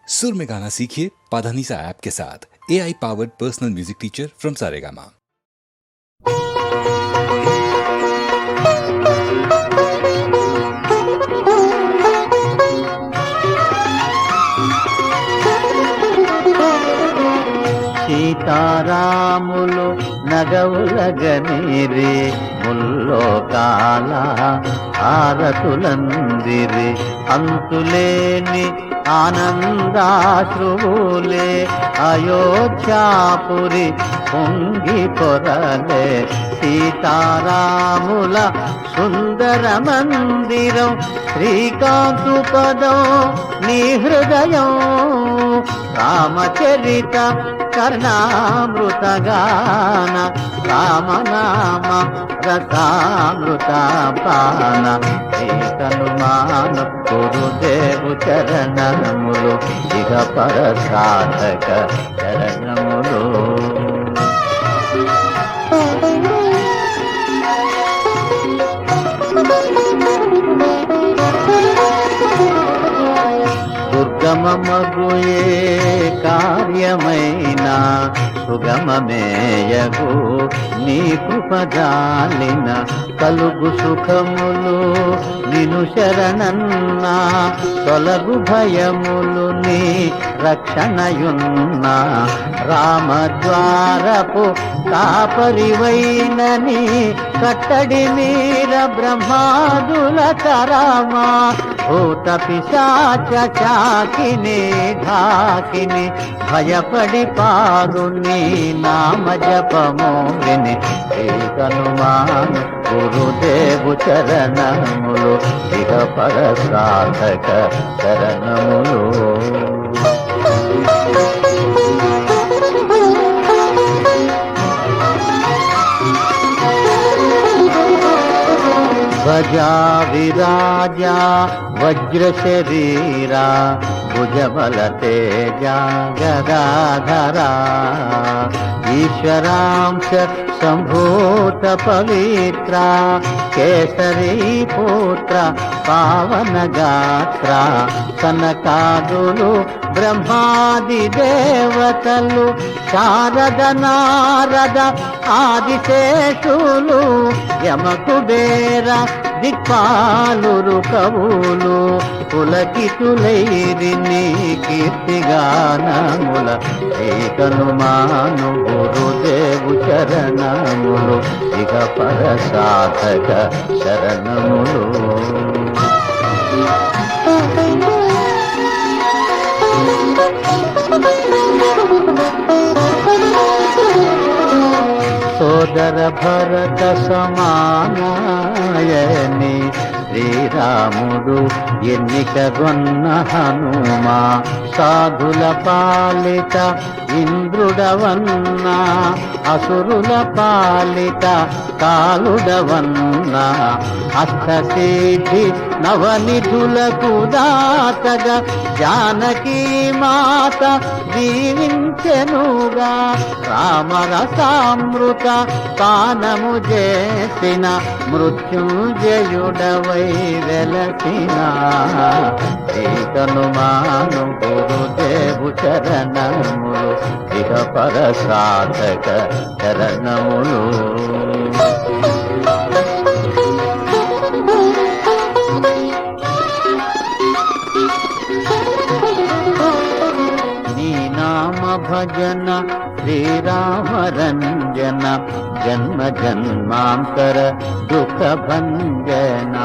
सुर में गाना सीखिए पाधानीसा ऐप के साथ। AI powered personal music teacher from Saregama. సీతారాములు నగవులగనిరి ముల్లోకాల ఆరతులందిరి అంతులేని ఆనందాశ్రువులే అయోధ్యాపురి పొంగి పొరలే సీతారాముల సుందర మందిరం శ్రీకాంతు పదం నీ హృదయం రామచరిత కర్ణామృతగాన రామనామ రసామృత పాన ఏకనుమాన గురుదేవు చరణములు ఇహ పర సాధక చరణములు. దుర్గమమగుయే కార్యమైన సుగమమేయగు నీ కృపజాలిన కలుగు సుఖములు నిను శరణన్నా తొలగు భయములు నీ రక్షణయున్నా రామద్వారపు కాపరివైనని కట్టడి మీర బ్రహ్మాదుల తరమా భూత పిశాచ చాకిని ఢాకిని భయపడి పారు నీ నామ జపము విని ఏకనుమాను గురుదేవు చరణములు ఇహ పర సాధక చరణములు. భజా విరాజా వజ్ర శరీరా భుజబల తేజ గదాధరా ఈశ్వరాంశ సంభూత పవిత్ర కేసరీ పుత్ర పావన గాత్ర కనకాదులు బ్రహ్మాది దేవతలు శారద నారద ఆదిశేషులు యమకుబేర దిక్పాలురు కవులు పులకితులైరి నీ కీర్తిగానముల ఏకనుమాను గురుదేవు చరణములు ఇక పర సాధక శరణములు. సోదర భరత సమానాయని శ్రీరాముడు ఎన్నికగొన్న హనుమా సాధుల పాలిత ఇంద్రుడవన్నా అసురుల పాలిత కాలుడవన్నా అష్టసిద్ధి నవనిధులకు దాతగా జానకీ మాత జీవించెనుగా రామరసామృత పానము చేసిన మృత్యుంజయుడవై వెలసిన ఏకనుమాను గురుదేవు చరణములు ఇహ పర సాధక చరణములు. భజన శ్రీరామ రంజన జన్మ జన్మాంతర దుఃఖ భంజన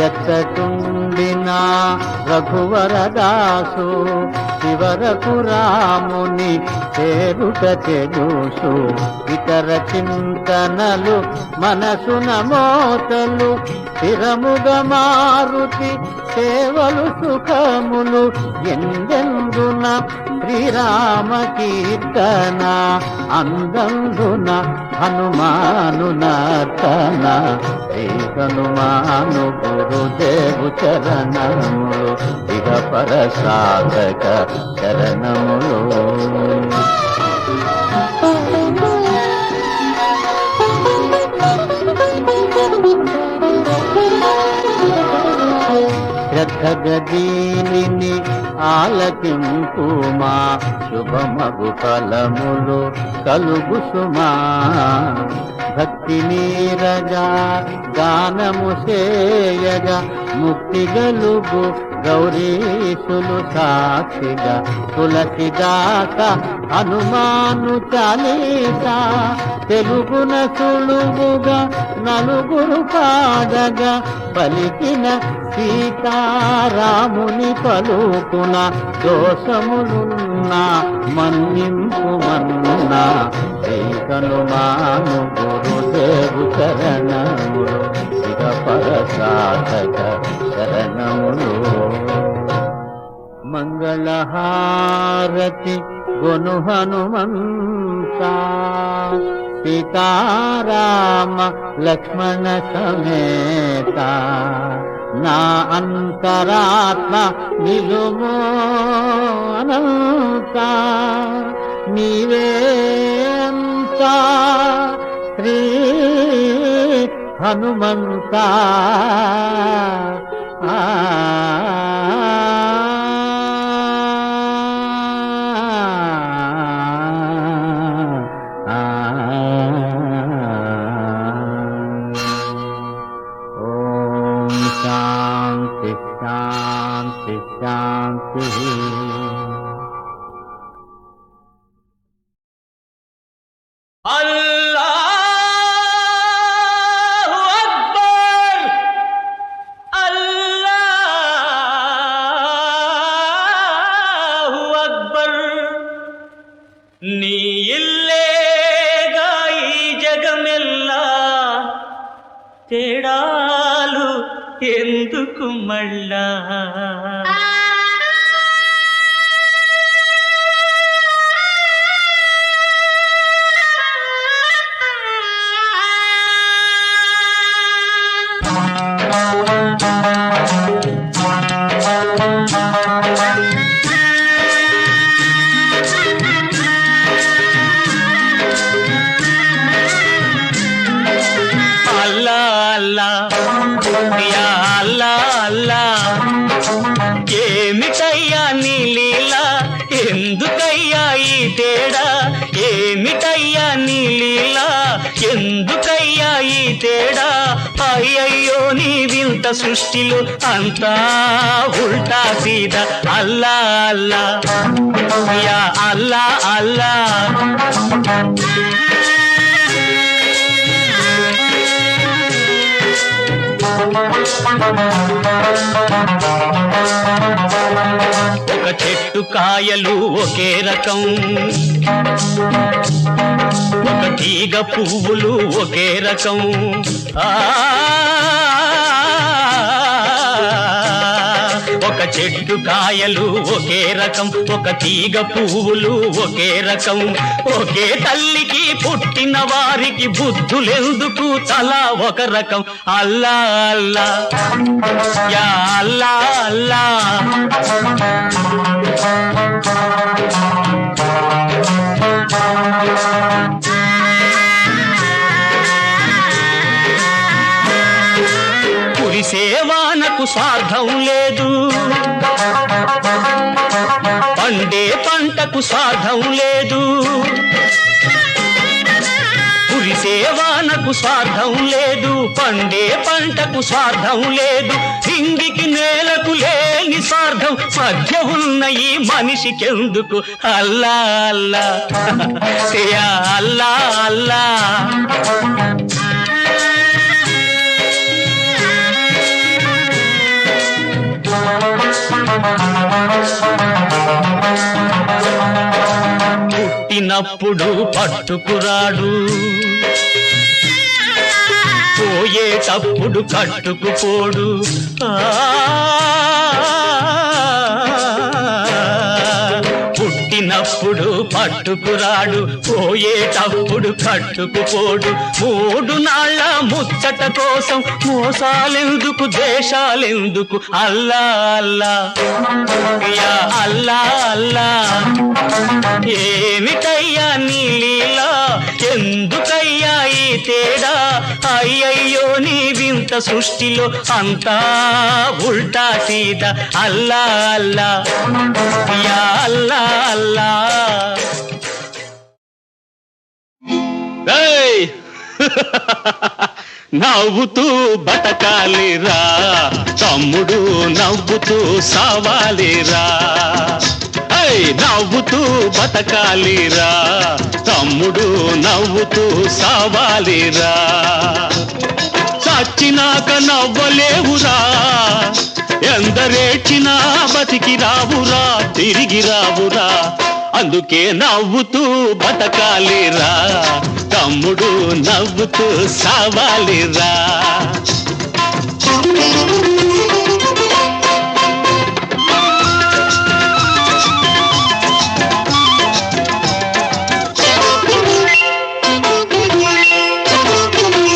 ఎత్తటుండిన రఘువరదాసు శివరకు రాముని చేరుట తెలుసు ఇతర చింతనలు మనసున మోతలు స్థిరముగ మారుతి సేవలు సుఖములు ఎందెందున శ్రీరామ కీర్తన అందందున హనుమాను నర్తన హనుమాను గురుదేవు చరణములు ఇహ పర సాధక చరణములు. శ్రద్ధగదీని ఆలకింపుమా శుభమగు ఫలములు కలుగు సుమా భక్తి నీరగా గానము చేయగా ముక్తి గలుగు గౌరీశులు సాక్షిగా తులసిదాస హనుమాను చాలీసా తెలుగున సులువుగా నలుగురు పాడగా పలికిన సీతారాముని పలుకున దోషములున్నా మన్నింపు మన్నా శ్రీ హనుమాను గురుదేవు శరణములు ఇక పరసాధక శరణములు మంగళహారతి గొను హనుమంత సీతారామ లక్ష్మణ సమేత నా అంతరాత్మ నిలుమో అనంత నీవేంత శ్రీ హనుమంత ఓం శాంతి శాంతి శాంతి అల్లాహు అక్బర్ అల్లాహు అక్బర్ నీ ఇల్లేగా ఈ జగమెల్లా తేడాలు ఎందుకు మళ్ళా అల్లా అల్లా యా అల్లా అల్లా ఏమిటయ్యా నీ లీలా ఎందుకయ్యా ఈ తేడా ఏమిటయ్యా నీ లీలా ఎందుకయ్యా ఈ తేడా అయ్యయ్యో నీ వింత సృష్టిలో అంతా ఉల్టా సీదా అల్లా అల్లా యా అల్లా అల్లా ఒక చెట్టు కాయలు ఒకే రకం ఒక తీగ పువ్వులు ఒకే రకం ఒక చెట్టు కాయలు ఒకే రకం ఒక తీగ పువ్వులు ఒకే రకం ఒకే తల్లికి పుట్టిన వారికి బుద్ధులెందుకు తలా ఒక రకం అల్లా అల్లా యా అల్లా అల్లా కురిసేవానకు స్వార్థం లేదు పండే పంటకు స్వార్థం లేదు కురిసేవానకు స్వార్థం లేదు పండే పంటకు స్వార్థం లేదు హింగికి నేలకు లేని స్వార్థం మధ్య ఉన్న ఈ మనిషికెందుకు అల్లా అల్లా యా అల్లా అల్లా పుట్టినప్పుడు పట్టుకురాడు పోయేటప్పుడు కట్టుకుపోడు పుట్టినప్పుడు పట్టుకురాడు పోయేటప్పుడు కట్టుకుపోడు మూడు నాళ్ళ ముచ్చట కోసం మోసాలెందుకు దేశాలెందుకు అల్లా అల్లా యా అల్లా అల్లా ఏమిటయ్యా నీ లీలా ఎందుకయ్యా ఈ తేడా అయ్యయ్యో నీ వింత వింత సృష్టిలో అంతా ఉల్టా సీదా అల్లా అల్లా యా అల్లా అల్లా. ఏయ్! నవ్వుతూ బతకాలిరా తమ్ముడు, నవ్వుతూ సావాలిరా. నవ్వుతూ బతకాలిరా తమ్ముడు, నవ్వుతూ సావాలిరా. చచ్చినాక నవ్వలేవురా, ఎందరేడ్చినా బతికి రావురా, తిరిగి రావురా. అందుకే నవ్వుతూ బతకాలిరా తమ్ముడు, నవ్వుతూ సావాలిరా.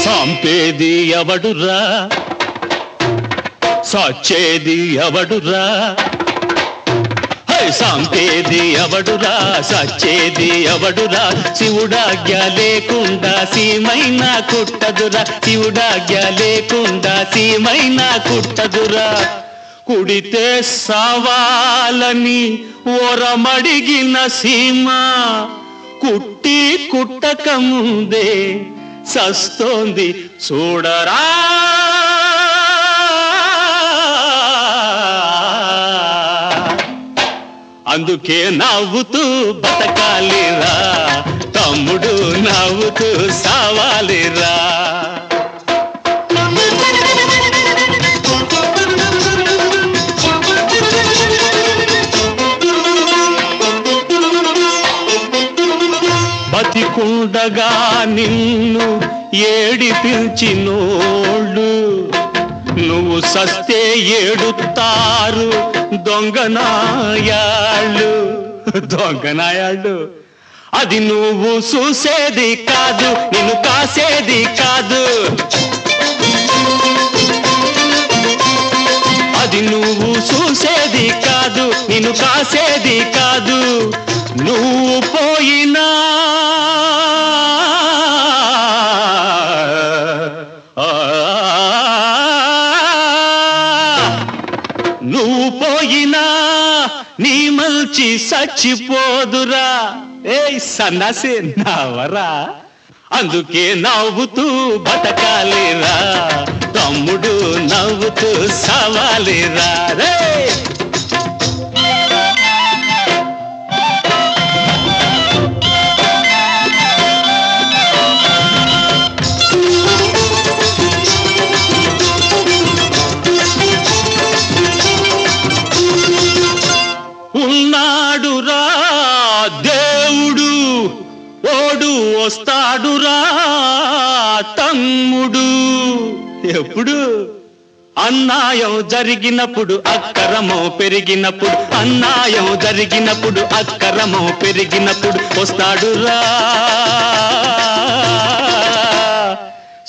సంపేది ఎవడురా, సచ్చేది ఎవడురా. సంపేది ఎవడురా, సచ్చేది ఎవడురా. శివుడాజ్ఞ లేకుండా సీమైనా కుట్టదురా, శివుడాజ్ఞ లేకుండా సీమైనా కుట్టదురా. కుడితే సావాలని ఓరమడిగిన సీమ కుట్టి కుట్టక ముందే సస్తోంది చూడరా. అందుకే నవ్వుతూ బతకాలిరా తమ్ముడు, నవ్వుతూ సావాలిరా. బతికుండగా నిన్ను ఏడిపించినోళ్ళు, నువ్వు సస్తే ఏడుతారు దొంగనాయాళ్ళు. దొంగనాయాళ్ళు అది నువ్వు చూసేది కాదు, నిన్ను కాసేది కాదు. అది నువ్వు చూసేది కాదు, నిన్ను కాసేది కాదు. నువ్వు పోయినా నువ్వు పోయినా నీ మల్చి చచ్చిపోదురా. ఏయ్ సన్నాసి నవ్వరా. అందుకే నవ్వుతూ బతకాలిరా తమ్ముడు, నవ్వుతూ సావాలిరా. రే ఉన్నాడురా దేవుడు, ఓడు వస్తాడురా తమ్ముడు. ఎప్పుడు అన్యాయం జరిగినప్పుడు, అక్కరమం పెరిగినప్పుడు, అన్యాయం జరిగినప్పుడు, అక్కరమం పెరిగినప్పుడు వస్తాడురా.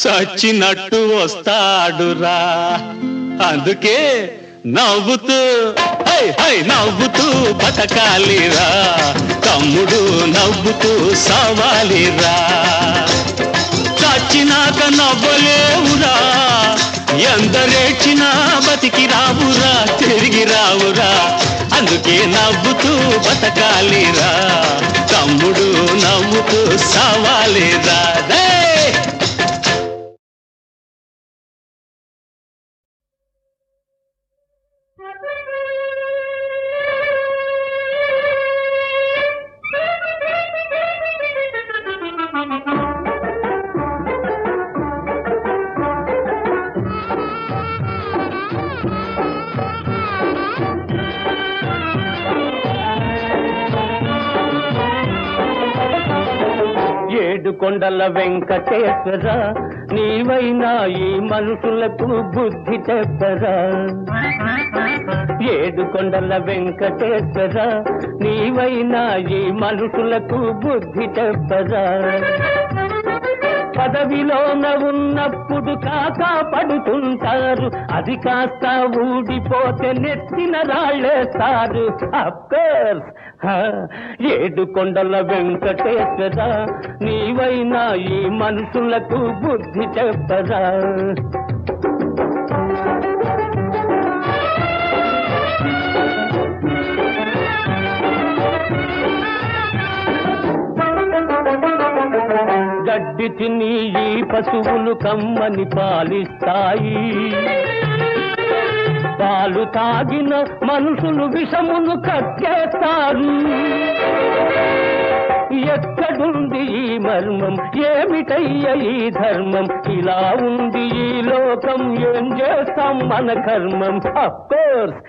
చచ్చినట్టు వస్తాడురా. అందుకే నవ్వుతూ నవ్వుతూ బతకాలిరా తమ్ముడు, నవ్వుతూ సావాలిరా. చచ్చినాక నవ్వలేవురా, ఎందరేడ్చినా బతికి రావురా, తిరిగి రావురా. అందుకే నవ్వుతూ బతకాలిరా తమ్ముడు, నవ్వుతూ సావాలిరా. ఏడుకొండల వెంకటేశ్వర, నీవైనా ఈ మనుషులకు బుద్ధి చెప్పరా. ఏడుకొండల వెంకటేశ్వర, నీవైనా ఈ మనుషులకు బుద్ధి చెప్పరా. పదవిలోన ఉన్నప్పుడు కాకా పడుతుంటారు, అది కాస్త ఊడిపోతే నెత్తిన రాళ్ళేస్తారు. అఫ్కోర్స్ ఏడుకొండల వెంకటేశ్వర, నీవైనా ఈ మనుషులకు బుద్ధి చెప్పరా. గడ్డి తిని ఈ పశువులు కమ్మని పాలిస్తాయి, పాలు తాగిన మనుషులు విషమును కక్కేస్తారు. ఎక్కడుంది ఈ మర్మం, ఏమిటయ్య ఈ ధర్మం, ఇలా ఉంది ఈ లోకం, ఏం చేస్తాం మన కర్మం. అఫ్కోర్స్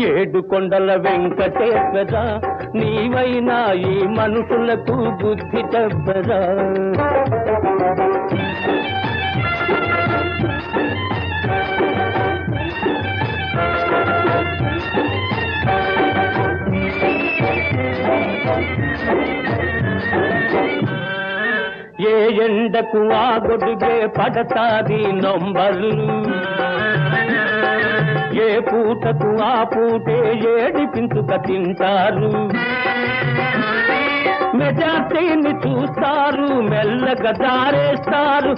ఏడు కొండల వెంకటేశ్వర, నీవైనా ఈ మనుషులకు బుద్ధి చెప్పరా. ఏ ఎండకు ఆ గొడుగే పడతాది నంబర్లు, ఏ పూటకు ఆ పూటే ఏడిపించుక తింటారు. మెజార్టీని చూస్తారు, మెల్లగా జారేస్తారు.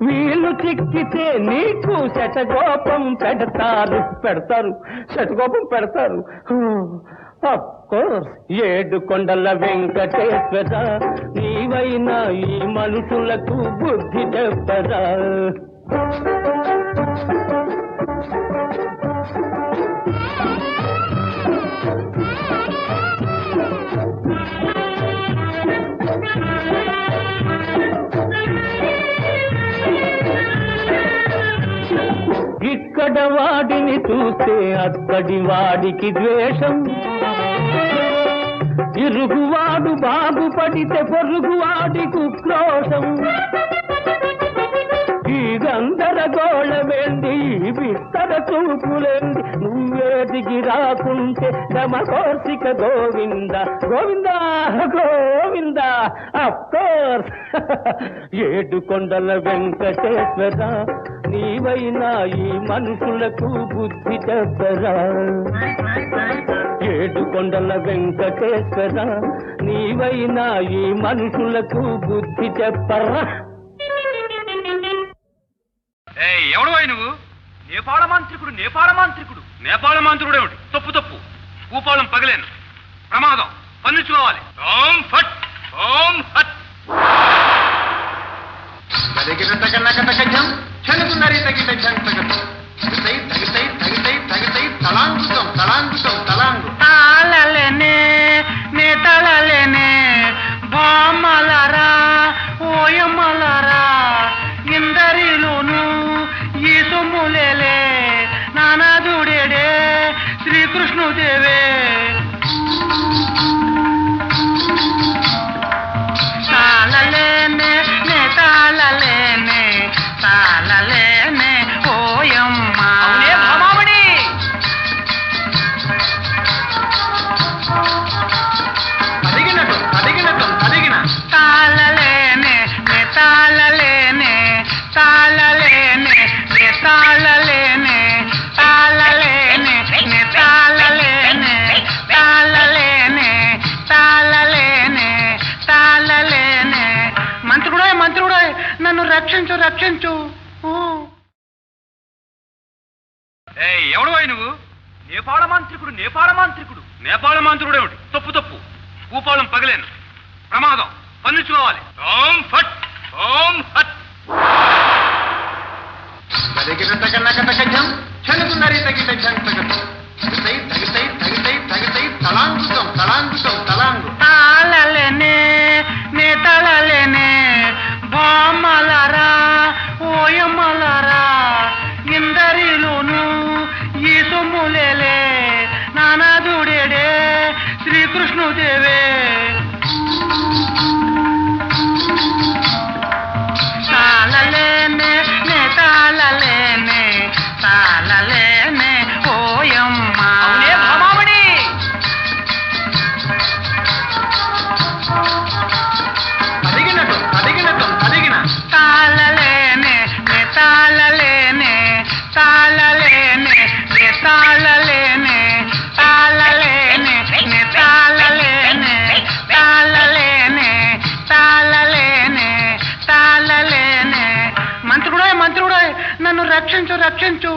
వీళ్ళు చిక్కితే నీకు శటగోపం పెడతారు, శటగోపం పెడతారు. అఫ్కోర్స్ ఏడు కొండల వెంకటేశ్వర, నీవైనా ఈ మనుషులకు బుద్ధి చెప్పరా. ఇక్కడ వాడిని చూస్తే అక్కడి వాడికి ద్వేషం, ఇరుగువాడు బాగుపడితే పొరుగువాడికి ఉక్రోషం. ఈ గందరగోళమేంది, ఈ విస్తర చూపులేంది, నువ్వేదికి రాకుంటే దమకోర్సిక గోవింద గోవింద గోవింద. అఫ్కోర్స్ ఏడు కొండల వెంకటేశ్వర, నీవైనా ఈ మనుషులకు బుద్ధి చెప్పరా. ఏడు కొండల వెంకటేశ్వర, నీవైనా ఈ మనుషులకు బుద్ధి చెప్పరా. ఎవడు నువ్వు? నేపాళ మాంత్రికుడు. నేపాళ మాంత్రికుడు ఏమిటి? తప్పు భూపాలం పగలేను, ప్రమాదం, పన్నుకోవాలి. ఓం ఫట్ ఓం హట్. చెనుకున్నరి తగిట జంతగతం తగితై తలాంగు తాళలేనే నే తళలేనే బామలరా ఓయమలరా, ఇందరిలోను ఈ సొమ్ములేలే నానాదుడేడే శ్రీకృష్ణుదేవే. తాళలేనే నే తాళలేనే తాళలేనే ఓయమ్మ. భామామణి తదిగిన తాళలేనే నే తాళలేనే తాళలేనే నే తాళలేనే తాళలేనే నే తాళలేనే తాళలేనే తాళలేనే తాళలేనే. మంత్రుడా నన్ను రక్షించు. ఎవడు నువ్వు? నేపాళ మాంత్రికుడు. నేపాళ మాంత్రికుడు ఏమిటి? తప్పు భూపాలం పగలేను, ప్రమాదం, పన్నుకోవాలి. ఓం ఫట్ ఓం హట్. చెనుకున్నరి తగిట జంతగతం తగితై తలాంగు తాళలేనే నే తళలేనే బామలరా ఓయమలరా, ఇందరిలోను ఈ సొమ్ములేలే నానాదుడేడే శ్రీకృష్ణుదేవే. తాళలేనే నే తాళలేనే తాళలేనే ఓయమ్మ. భామామణి తదిగిన తాళలేనే నే తాళలేనే తాళలేనే నే తాళలేనే తాళలేనే నే తాళలేనే రక్షించు రక్షించు